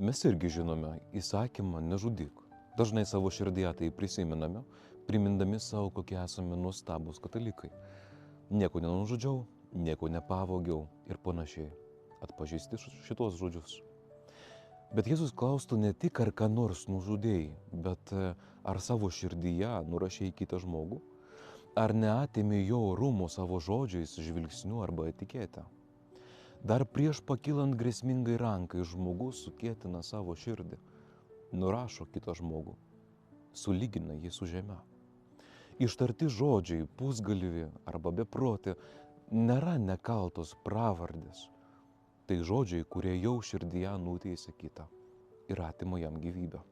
Mes irgi žinome įsakymą nežudyk. Dažnai savo širdyje tai prisimename, primindami savo, kokie esame nuostabus katalikai. Nieko nenužudžiau, nieko nepavogiau ir panašiai. Atpažįsti šitos žodžius. Bet Jėzus klaustų ne tik, ar ką nors nužudėjai, bet ar savo širdyje nurašėjai kitą žmogų, ar neatėmė jo orumo savo žodžiais, žvilgsniu arba etiketę. Dar prieš pakilant grėsmingai rankai žmogus sukėtina savo širdį, nurašo kitą žmogų, sulygina jį su žeme. Ištarti žodžiai, pusgalvi arba beprotė nėra nekaltos pravardės. Tai žodžiai, kurie jau širdyje nuteisia kitą ir atima jam gyvybę.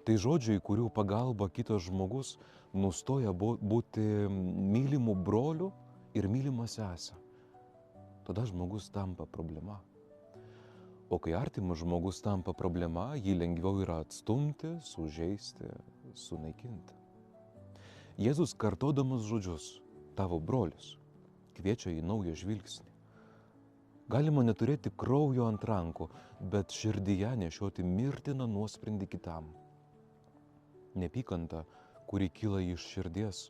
Tai žodžiai, kurių pagalba kitas žmogus nustoja būti mylimu broliu ir mylima sese. Tada žmogus tampa problema. O kai artimas žmogus tampa problema, jį lengviau yra atstumti, sužeisti, sunaikinti. Jėzus kartodamas žodžius, tavo brolis, kviečia į naują žvilgsnį. Galima neturėti kraujo ant rankų, bet širdyje nešioti mirtiną nuosprendį kitam. Nepykanta, kuri kyla iš širdies,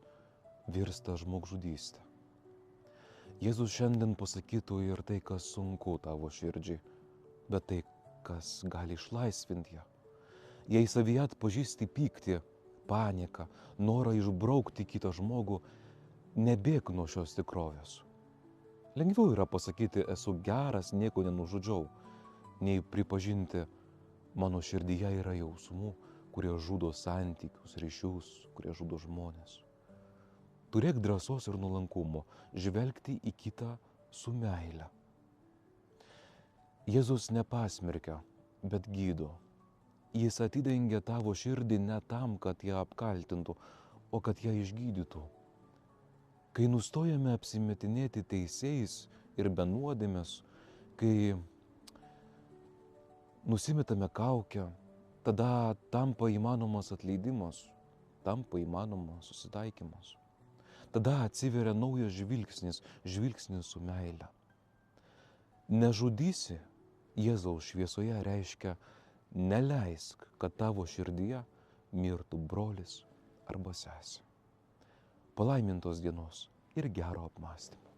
virsta žmogžudystė. Jėzus šiandien pasakytų ir tai, kas sunku tavo širdžiai, bet tai, kas gali išlaisvinti ją. Jei savyje atpažįsti pyktį, paniką, norą išbraukti kitą žmogų, nebėk nuo šios tikrovės. Lengviau yra pasakyti, esu geras, nieko nenužudžiau, nei pripažinti, mano širdyje yra jausmų, kurie žudo santykius, ryšius, kurie žudo žmonės. Turėk drąsos ir nuolankumo, žvelgti į kitą su meile. Jėzus nepasmerkia, bet gydo. Jis atidengia tavo širdį ne tam, kad ją apkaltintų, o kad ją išgydytų. Kai nustojame apsimetinėti teisėjais ir be nuodėmės, kai nusimetame kaukę, tada tampa įmanomas atleidimas, tampa įmanomas susitaikymas. Tada atsiveria naujas žvilgsnis su meile. Nežudysi Jėzaus šviesoje reiškia neleisk, kad tavo širdyje mirtų brolis arba sesė. Palaimintos dienos ir gero apmąstymo.